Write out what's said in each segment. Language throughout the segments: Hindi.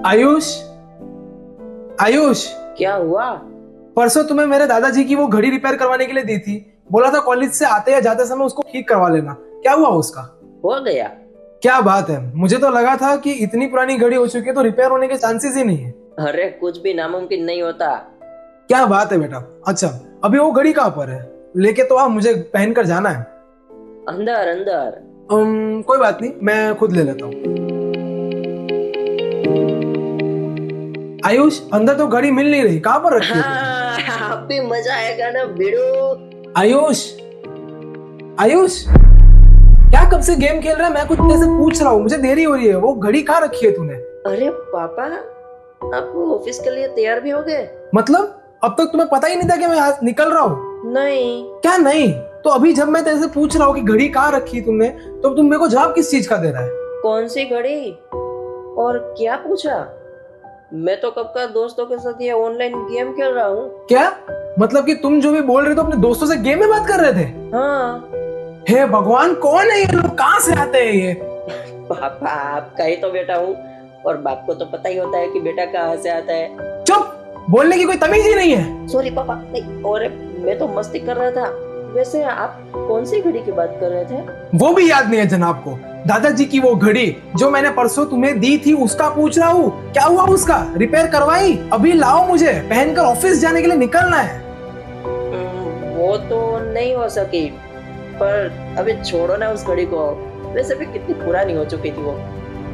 आयुष, आयुष, क्या हुआ? परसों तुम्हें मेरे दादाजी की वो घड़ी रिपेयर करवाने के लिए दी थी। बोला था कॉलेज से आते या जाते समय उसको ठीक करवा लेना। क्या हुआ उसका? हो गया। क्या बात है, मुझे तो लगा था कि इतनी पुरानी घड़ी हो चुकी है तो रिपेयर होने के चांसेस ही नहीं है। अरे कुछ भी नामुमकिन नहीं होता। क्या बात है बेटा। अच्छा, अभी वो घड़ी कहाँ पर है? लेके तो आ, मुझे पहन कर जाना है। अंदर अंदर। कोई बात नहीं, मैं खुद ले लेता हूँ। आयुष, अंदर तो घड़ी मिल नहीं रही, कहाँ पर रखी है? हाँ, अब भी मजा आएगा ना भिड़ो। आयुष, आयुष, क्या कब से गेम खेल रहा है? मैं कुछ देर से पूछ रहा हूँ, मुझे देरी हो रही है। वो घड़ी कहाँ रखी है तूने? अरे पापा, आप ऑफिस के लिए तैयार भी हो गए? मतलब अब तक तुम्हें पता ही नहीं था कि मैं आज निकल रहा हूँ? नहीं। क्या नहीं? तो अभी जब मैं तेरे से पूछ रहा हूँ कि घड़ी कहाँ रखी तुमने, तो तुम मेरे को जवाब किस चीज का दे रहा है? कौन सी घड़ी और क्या पूछा? मैं तो कब का दोस्तों के साथ ये ऑनलाइन गेम खेल रहा हूँ। क्या मतलब कि तुम जो भी बोल रहे थे अपने दोस्तों से गेम में बात कर रहे थे? हाँ। हे भगवान, कौन है ये लोग? कहाँ से आते हैं ये? पापा, आपका ही तो बेटा हूँ और बाप को तो पता ही होता है कि बेटा कहाँ से आता है। चुप, बोलने की कोई तमीज ही नहीं है। सॉरी पापा, नहीं, और मैं तो मस्ती कर रहा था। वैसे आप कौन सी घड़ी की बात कर रहे थे? वो भी याद नहीं है जनाब को? दादाजी की वो घड़ी जो मैंने परसों तुम्हें दी थी उसका पूछ रहा हूँ। क्या हुआ उसका? रिपेयर करवाई? अभी लाओ, मुझे पहनकर ऑफिस जाने के लिए निकलना है। वो तो नहीं हो सकी, पर अभी छोड़ो ना उस घड़ी को। वैसे भी कितनी पुरानी हो चुकी थी वो।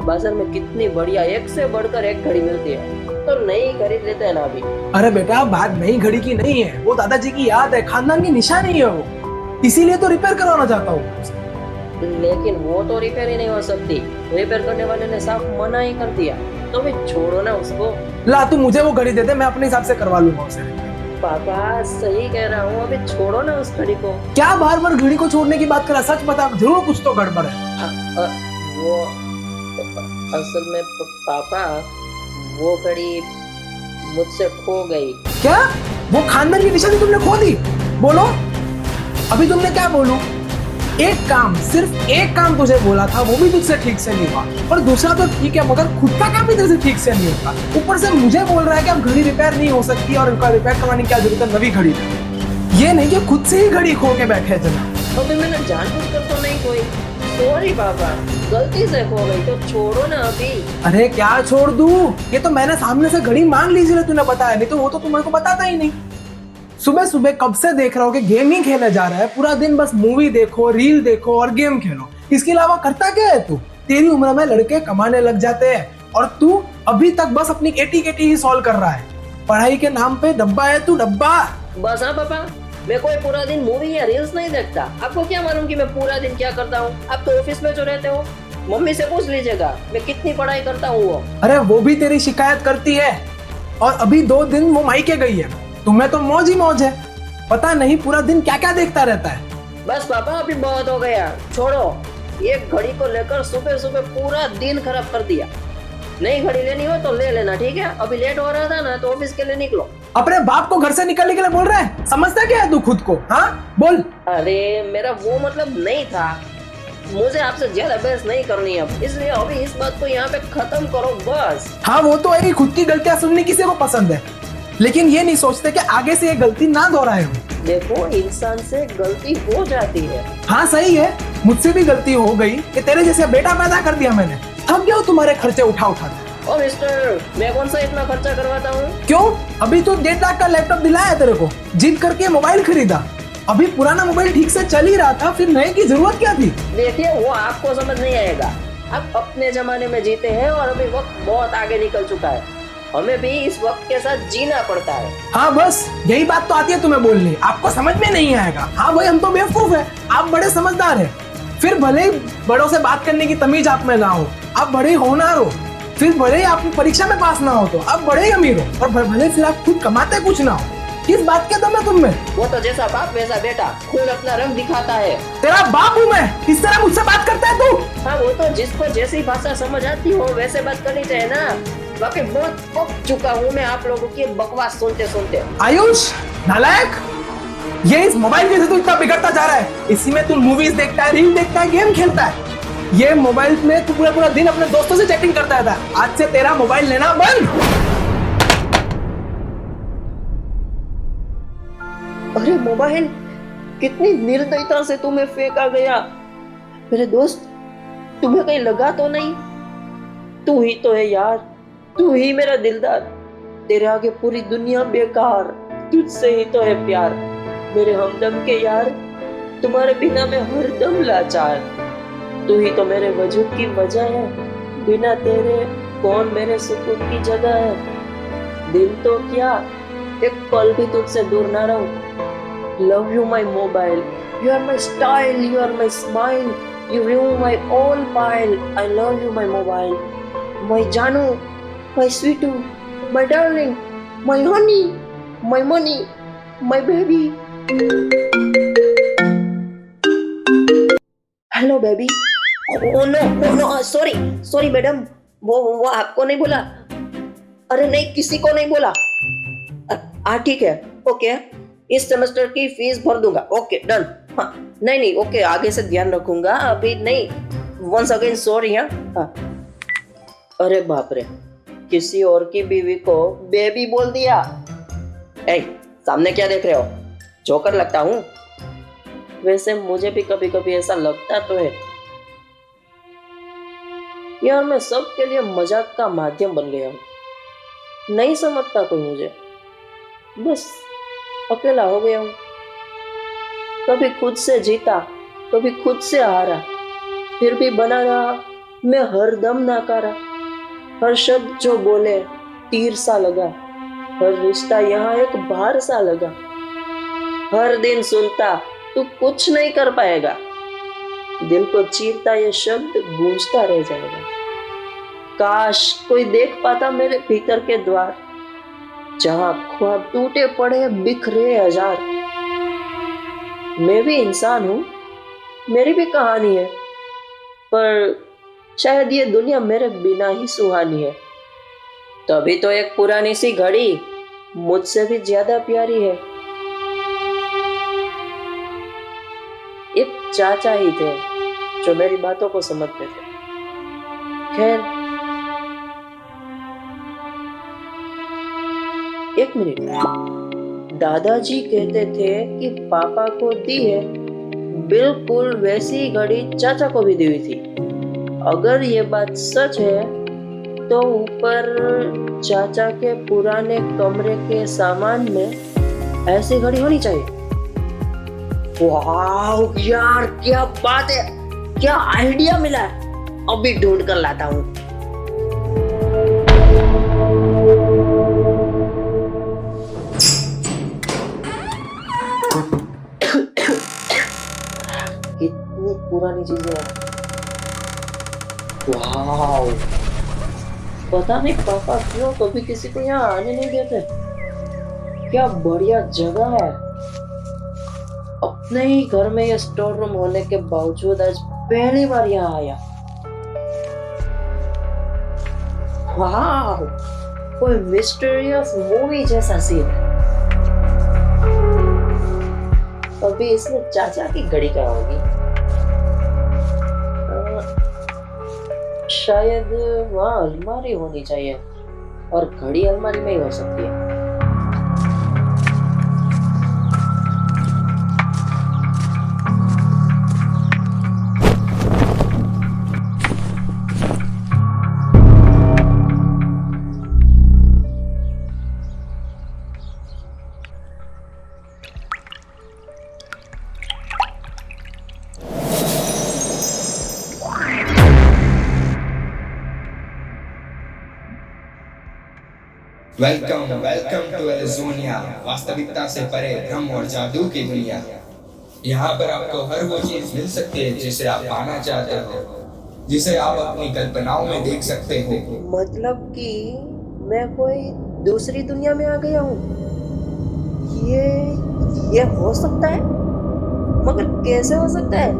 बाजार में कितनी बढ़िया एक से बढ़कर एक घड़ी मिलती है, तो नई खरीद लेते हैं ना अभी। अरे बेटा, बात नई घड़ी की नहीं है, वो दादाजी की याद है, खानदान की निशानी है वो, इसीलिए तो रिपेयर करवाना चाहता हूँ। लेकिन वो तो रिपेयर ही नहीं हो सकती। रिपेयर करने वाले ने साफ मना ही कर दिया, तो भी छोड़ो ना उसको। ला, तू मुझे वो घड़ी दे दे, मैं अपने हिसाब से करवा लूंगा उसे। पापा सही कह रहा हूँ, अभी छोड़ो ना उस घड़ी को। क्या बार बार घड़ी को छोड़ने की बात कर रहा? सच बता, जरूर कुछ तो गड़बड़ है। वो असल में पापा, वो घड़ी मुझसे खो गई। क्या? वो खानदान की निशानी तुमने खो दी? बोलो अभी तुमने क्या बोलूं? एक काम, सिर्फ एक काम तुझे बोला था, वो भी तुझसे ठीक से नहीं हुआ, और दूसरा तो ठीक है मगर खुद का काम भी तुझसे ठीक से नहीं होता। ऊपर से मुझे बोल रहा है कि अब घड़ी रिपेयर नहीं हो सकती और उनका रिपेयर करवाने की क्या जरूरत है, नवी घड़ी। ये नहीं कि खुद से ही घड़ी खो के बैठे जना। अभी मैंने जानबूझकर तो नहीं खोई। सॉरी पापा, गलती से खो गई, तो छोड़ो ना अभी। अरे क्या छोड़ दूं? ये तो मैंने सामने से घड़ी मांग ली, इसलिए तूने बताया, नहीं तो वो तो तुम्हारे को बताता ही नहीं। सुबह सुबह कब से देख रहा हूँ कि गेम ही खेलने जा रहा है। पूरा दिन बस मूवी देखो, रील देखो और गेम खेलो, इसके अलावा करता क्या है तू? तेरी उम्र में लड़के कमाने लग जाते हैं और तू अभी तक बस अपनी केटी केटी ही सॉल्व कर रहा है। पढ़ाई के नाम पे डब्बा है तू, डब्बा। बस हाँ पापा, मैं कोई पूरा दिन मूवी या रील्स नहीं देखता। आपको क्या मालूम कि मैं पूरा दिन क्या करता हूँ? आप तो ऑफिस में जो रहते हो, मम्मी से पूछ लीजिएगा मैं कितनी पढ़ाई करता हूँ। वो अरे वो भी तेरी शिकायत करती है, और अभी 2 दिन वो मायके गई है। तुम्हें तो मौज ही मौज है, पता नहीं पूरा दिन क्या क्या देखता रहता है। बस पापा, अभी बहुत हो गया, छोड़ो। एक घड़ी को लेकर सुबह सुबह पूरा दिन खराब कर दिया। नई घड़ी लेनी हो तो ले लेना, ठीक है? अभी लेट हो रहा था ना, तो ऑफिस के लिए निकलो। अपने बाप को घर से निकलने के लिए बोल रहा है? समझता क्या है तू खुद को? हाँ बोल। अरे मेरा वो मतलब नहीं था। मुझे आपसे ज्यादा बहस नहीं करनी अब, इसलिए अभी इस बात को यहाँ पे खत्म करो बस। हाँ वो तो है, खुद की गलतियां सुननी किसी को पसंद है, लेकिन ये नहीं सोचते कि आगे से ये गलती ना दोहराए हो। देखो, इंसान से गलती हो जाती है। हाँ सही है, मुझसे भी गलती हो गई कि तेरे जैसे बेटा पैदा कर दिया मैंने। थक गया हूँ तुम्हारे खर्चे उठा उठा के। ओ मिस्टर, मैं कौन सा इतना खर्चा करवाता हूँ? क्यों? अभी तो 1.5 लाख का लैपटॉप दिलाया है तेरे को, जिद करके मोबाइल खरीदा। अभी पुराना मोबाइल ठीक से चल ही रहा था, फिर नए की जरूरत क्या थी? देखिए, वो आपको समझ नहीं आएगा। आप अपने जमाने में जीते हैं और अभी वक्त बहुत आगे निकल चुका है। हमें भी इस वक्त के साथ जीना पड़ता है। हाँ बस यही बात तो आती है तुम्हें बोलनी, आपको समझ में नहीं आएगा। हाँ भाई, हम तो बेवकूफ है, आप बड़े समझदार हैं। फिर भले ही बड़ों से बात करने की तमीज आप में ना हो, आप बड़े ही होनहार हो। फिर भले ही आप परीक्षा में पास ना हो तो आप बड़े ही अमीर हो, और भले फिर आप खुद कमाते कुछ ना हो। किस बात के दम है तुम में? वो तो जैसा बाप वैसा बेटा, खून अपना रंग दिखाता है। तेरा बाप हूँ मैं, इस तरह मुझसे बात करता है तू? हाँ, वो तो जिसको जैसी भाषा समझ आती हो वैसे बात करनी चाहिए ना। बाकी बहुत पक चुका हूँ मैं आप लोगों की बकवास सुनते सुनते। आयुष नालायक, ये इस मोबाइल की वजह से तू इतना बिगड़ता जा रहा है। इसी में तू मूवीज देखता है, रील देखता है, गेम खेलता है। ये मोबाइल में तू पूरा पूरा दिन अपने दोस्तों से चैटिंग करता था, आज से तेरा मोबाइल लेना बंद। अरे मोबाइल, कितनी निर्दयता से तुम्हें फेंका गया। मेरे दोस्त, तुम्हें कहीं लगा तो नहीं? तू ही तो है यार, तू ही मेरा दिलदार। तेरे आगे पूरी दुनिया बेकार, तुझसे ही तो है प्यार। मेरे हमदम के यार, तुम्हारे बिना मैं हरदम लाचार। तू ही तो मेरे वजूद की वजह है, बिना तेरे कौन मेरे सुकून की जगह है। दिल तो क्या, एक पल भी तुझसे दूर ना रहूं। Love you my mobile, you are my style, you are my smile, you remove my all pile. I love you my mobile, my जानू, माई स्वीटू, my darling, my honey, my money, my baby. Hello baby. Oh no no no, sorry sorry madam, वो आपको नहीं बोला। अरे नहीं, किसी को नहीं बोला। ठीक है, ओके, इस सेमेस्टर की फीस भर दूंगा। Okay done. हाँ नहीं नहीं, ओके, आगे से ध्यान रखूंगा, अभी नहीं। Once again sorry. हाँ। अरे बाप रे, किसी और की बीवी को बेबी बोल दिया। ए, सामने क्या देख रहे हो? जोकर लगता हूँ? वैसे मुझे भी कभी कभी ऐसा लगता तो है यार, मैं सबके लिए मजाक का माध्यम बन गया हूँ। नहीं समझता कोई मुझे, बस अकेला हो गया हूँ। कभी खुद से जीता, कभी खुद से हारा, फिर भी बना रहा मैं हरदम नाकारा। हर शब्द जो बोले तीर सा लगा, हर रिश्ता यहाँ एक भार सा लगा। हर दिन सुनता तू कुछ नहीं कर पाएगा, दिल को चीरता ये शब्द गूंजता रह जाएगा। काश कोई देख पाता मेरे भीतर के द्वार, जहां ख्वाब टूटे पड़े बिखरे हजार। मैं भी इंसान हूं, मेरी भी कहानी है, पर शायद ये दुनिया मेरे बिना ही सुहानी है। तभी तो एक पुरानी सी घड़ी मुझसे भी ज्यादा प्यारी है। एक चाचा ही थे जो मेरी बातों को समझते थे। खैर, एक मिनट, दादाजी कहते थे कि पापा को दी है, बिल्कुल वैसी ही घड़ी चाचा को भी दी हुई थी। अगर ये बात सच है तो ऊपर चाचा के पुराने कमरे के सामान में ऐसी घड़ी होनी चाहिए। वाह यार, क्या बात है, क्या आइडिया मिला है। अभी ढूंढ कर लाता हूँ। कितनी पुरानी चीजें हैं। वाह, पता नहीं पापा क्यों कभी किसी को यहाँ आने नहीं देते। क्या बढ़िया जगह है। अपने ही घर में ये स्टोर रूम होने के बावजूद आज पहली बार यहाँ आया। वाह, कोई मिस्टीरियस मूवी जैसा सीन है। अभी इसमें चाचा की घड़ी क्या होगी? शायद वहाँ अलमारी होनी चाहिए, और घड़ी अलमारी में ही हो सकती है। वेलकम वेलकम टू एरिज़ोना, वास्तविकता से परे भ्रम और जादू की दुनिया। यहाँ पर आपको हर वो चीज मिल सकती है जिसे आप पाना चाहते हो, जिसे आप अपनी कल्पनाओं में देख सकते हो। मतलब कि मैं कोई दूसरी दुनिया में आ गया हूँ। ये हो सकता है, मगर कैसे हो सकता है?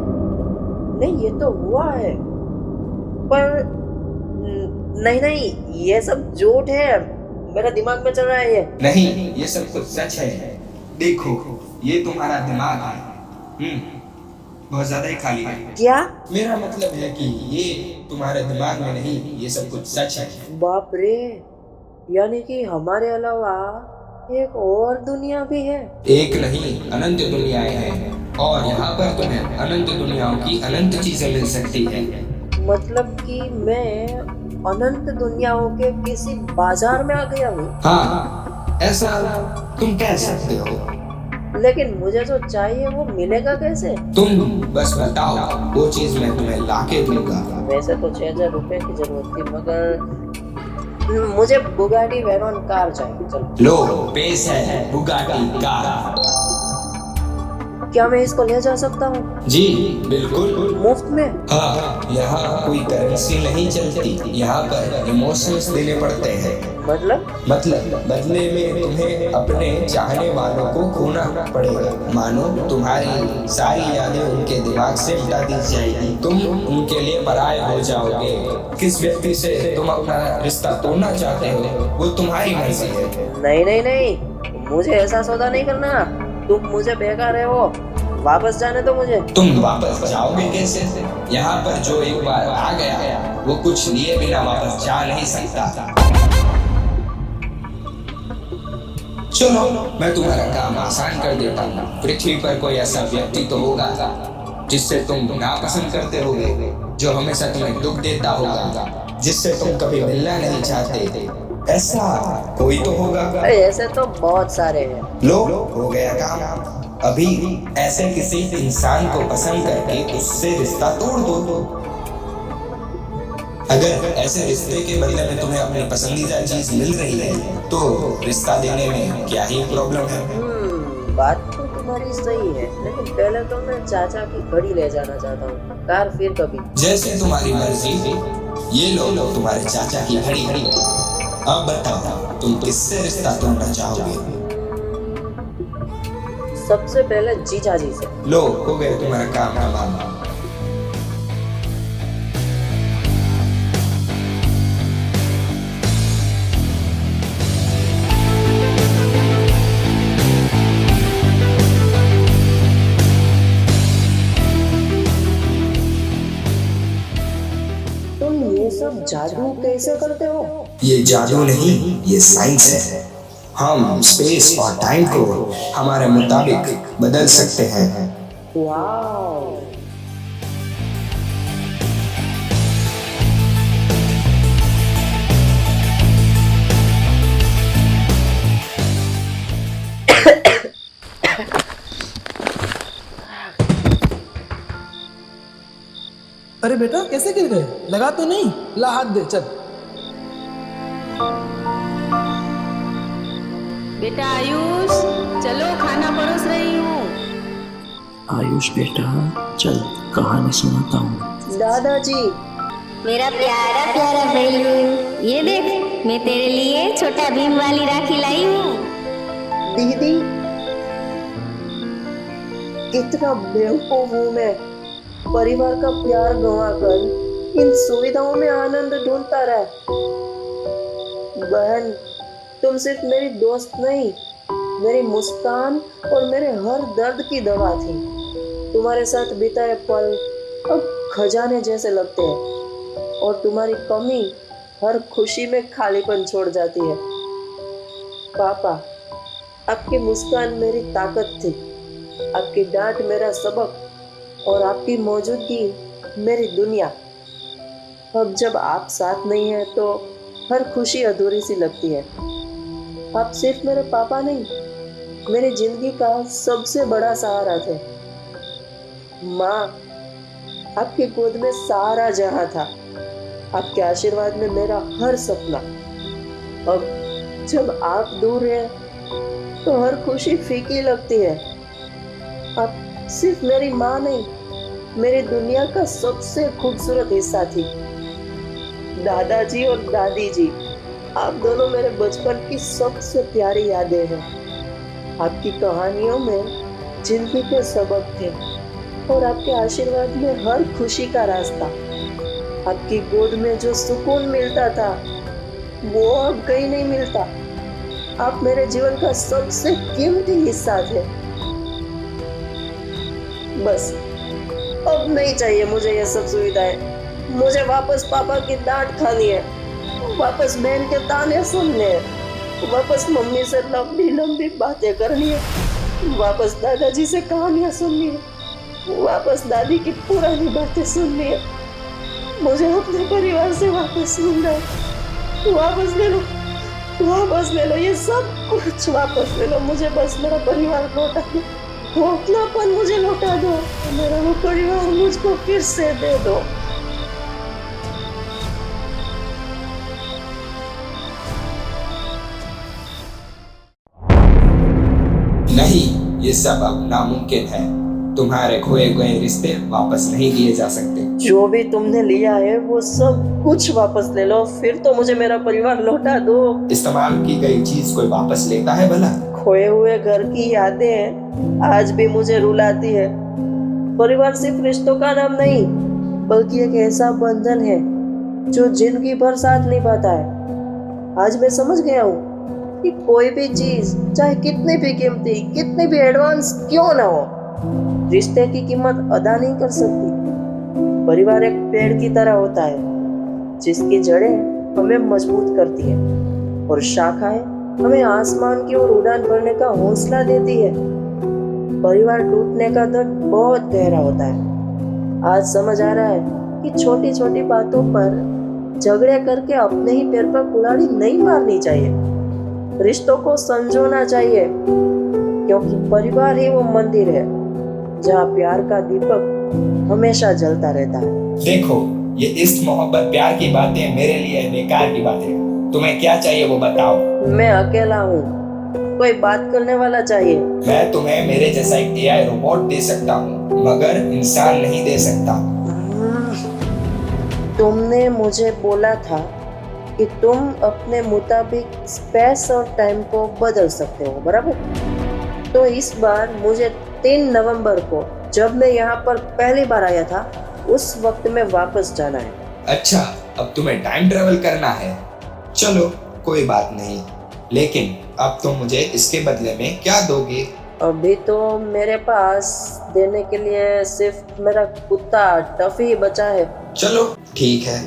नहीं, ये तो हुआ है, पर नहीं नहीं, ये सब झूठ है, मेरा दिमाग में चल रहा है ये। नहीं, ये सब कुछ सच है। देखो, ये तुम्हारा दिमाग है। बहुत ज्यादा ही खाली है। क्या? मेरा मतलब है कि ये तुम्हारे दिमाग में नहीं, ये सब कुछ सच है। बाप रे, यानी कि हमारे अलावा एक और दुनिया भी है। एक नहीं, अनंत दुनियाएं हैं और यहाँ पर तुम्हें अनंत दुनियाओं की अनंत चीजें मिल सकती है। मतलब कि मैं अनंत दुनियाओं के किसी बाजार में आ गया हूँ। हाँ, ऐसा तुम कह सकते हो। लेकिन मुझे जो चाहिए वो मिलेगा कैसे? तुम बस बताओ, वो चीज मैं तुम्हें लाके दूंगा। वैसे तो 6,000 रुपए की जरूरत थी, मगर मुझे बुगाटी वेरॉन कार चाहिए। चलो। लो, पेश है बुगाटी कार। क्या मैं इसको ले जा सकता हूँ? जी बिल्कुल, मुफ्त में? हाँ, यहाँ कोई करेंसी नहीं चलती, यहाँ पर इमोशंस देने पड़ते हैं। मतलब? बदले में तुम्हें अपने चाहने वालों को खोना पड़ेगा। मानो तुम्हारी सारी यादें उनके दिमाग से मिटा दी जाएगी, तुम उनके लिए पराये हो जाओगे। किस व्यक्ति से तुम अपना रिश्ता तोड़ना चाहते हो वो तुम्हारी मर्जी है। नहीं नहीं नहीं, मुझे ऐसा सौदा नहीं करना। तुम मुझे बेकार है, वो वापस जाने दो मुझे। तुम वापस जाओगे कैसे? यहाँ पर जो एक बार आ गया वो कुछ लिए बिना वापस जा नहीं सकता। चलो, मैं तुम्हारा काम आसान कर देता हूँ। पृथ्वी पर कोई ऐसा व्यक्ति तो होगा जिससे तुम नापसंद करते होगे, जो हमेशा तुम्हें दुख देता होगा, जिससे तुम कभी मिलना नहीं चाहते। ऐसा कोई तो होगा। ऐसे तो बहुत सारे हैं। लो, हो गया काम। अभी ऐसे किसी इंसान को पसंद करके उससे रिश्ता तोड़ दो। अगर ऐसे रिश्ते के बदले में तुम्हें अपनी पसंदीदा चीज मिल रही है तो रिश्ता देने में क्या ही प्रॉब्लम है? बात तो तुम्हारी सही है, लेकिन पहले तो मैं चाचा की घड़ी ले जाना चाहता हूँ, कार फिर कभी। जैसे तुम्हारी मर्जी। ये लो तुम्हारे चाचा की घड़ी। अब बताओ, तुम किससे रिश्ता तोड़ना चाहोगे? सबसे पहले जीजा जी से। लो, हो गया तुम्हारा काम तमाम। तुम ये सब जादू कैसे करते हो? ये जादू नहीं, ये साइंस है। हम स्पेस और टाइम को हमारे मुताबिक बदल सकते हैं। वाव! अरे बेटा, कैसे गिर गए? लगा तो नहीं? ला हाथ दे, चल। बेटा आयुष, चलो खाना परोस रही हूँ। आयुष बेटा, चल कहानी सुनाता हूँ। दादाजी, मेरा प्यारा प्यारा भैलू, ये देख, मैं तेरे लिए छोटा भीम वाली राखी लाई हूँ। दीदी, कितना बेवकूफ हूँ मैं। परिवार का प्यार गंवाकर इन सुविधाओं में आनंद ढूंढता रहा। बहन, तुम सिर्फ मेरी दोस्त नहीं, मेरी मुस्कान और मेरे हर दर्द की दवा थी। तुम्हारे साथ बिताए पल अब खजाने जैसे लगते हैं और तुम्हारी कमी हर खुशी में खालीपन छोड़ जाती है। पापा, आपकी मुस्कान मेरी ताकत थी, आपकी डांट मेरा सबक और आपकी मौजूदगी मेरी दुनिया। अब जब आप साथ नहीं है तो हर खुशी अधूरी सी लगती है। आप सिर्फ मेरे पापा नहीं, मेरी जिंदगी का सबसे बड़ा सहारा थे। माँ, आपकी गोद में सारा जहां था, आपके आशीर्वाद में मेरा हर सपना। अब जब आप दूर हैं तो हर खुशी फीकी लगती है। आप सिर्फ मेरी माँ नहीं, मेरी दुनिया का सबसे खूबसूरत हिस्सा थी। दादाजी और दादी जी, आप दोनों मेरे बचपन की सबसे प्यारी यादें हैं। आपकी कहानियों में जिंदगी के सबक थे और आपके आशीर्वाद में हर खुशी का रास्ता। आपकी गोद में जो सुकून मिलता था वो अब कहीं नहीं मिलता। आप मेरे जीवन का सबसे कीमती हिस्सा थे। बस अब नहीं चाहिए मुझे ये सब सुविधाएं। मुझे वापस पापा की डांट खानी है, वापस बहन के ताने सुनने हैं, वापस मम्मी से लंबी लंबी बातें करनी है, वापस दादाजी से कहानियां सुननी है, वापस दादी की पुरानी बातें सुननी है। मुझे अपने परिवार से वापस सुनना है। वापस ले लो, वापस ले लो, ये सब कुछ वापस ले लो। मुझे बस मेरा परिवार लौटा दो, वो अपनापन मुझे लौटा दो, मेरा वो परिवार मुझको फिर से दे दो। नहीं, ये सब अब नामुमकिन है। तुम्हारे खोए गए रिश्ते वापस नहीं लिए जा सकते। जो भी तुमने लिया है वो सब कुछ वापस ले लो, फिर तो मुझे मेरा परिवार लौटा दो। इस्तेमाल की गई चीज कोई वापस लेता है भला? खोए हुए घर की यादें आज भी मुझे रुलाती है। परिवार सिर्फ रिश्तों का नाम नहीं, बल्कि एक ऐसा बंधन है जो जिंदगी भर साथ निभाता है। आज मैं समझ गया हूँ कि कोई भी चीज चाहे कितनी भी कीमती, कितनी भी एडवांस क्यों ना हो, रिश्ते की कीमत अदा नहीं कर सकती। परिवार एक पेड़ की तरह होता है जिसकी जड़ें हमें मजबूत करती है और शाखाएं हमें आसमान की ओर उड़ान भरने का हौसला देती है। परिवार टूटने का दर्द बहुत गहरा होता है। आज समझ आ रहा है कि छोटी छोटी बातों पर झगड़े करके अपने ही पैर पर कुल्हाड़ी नहीं मारनी चाहिए। रिश्तों को संजोना चाहिए, क्योंकि परिवार ही वो मंदिर है जहाँ प्यार का दीपक हमेशा जलता रहता है। देखो, ये इश्क मोहब्बत प्यार की बातें मेरे लिए बेकार की बातें। तुम्हें क्या चाहिए वो बताओ। मैं अकेला हूँ, कोई बात करने वाला चाहिए। मैं तुम्हें मेरे जैसा एक AI रोबोट दे सकता हूँ, मगर इंसान नहीं दे सकता। तुमने मुझे बोला था कि तुम अपने मुताबिक स्पेस और टाइम को बदल सकते हो, बराबर? तो इस बार मुझे 3 नवंबर को, जब मैं यहाँ पर पहली बार आया था, उस वक्त में वापस जाना है। अच्छा, अब तुम्हें टाइम ट्रेवल करना है। चलो, कोई बात नहीं, लेकिन अब तुम मुझे इसके बदले में क्या दोगे? अभी तो मेरे पास देने के लिए सिर्फ मेरा कुत्ता टफी ही बचा है। चलो, ठीक है।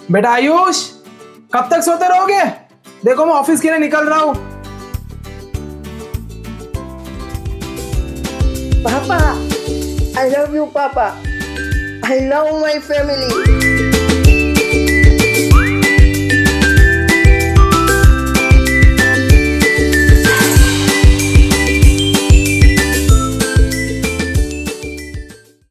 बेटा आयुष, कब तक सोते रहोगे? देखो मैं ऑफिस के लिए निकल रहा हूँ। पापा, I love you, पापा। I love my family.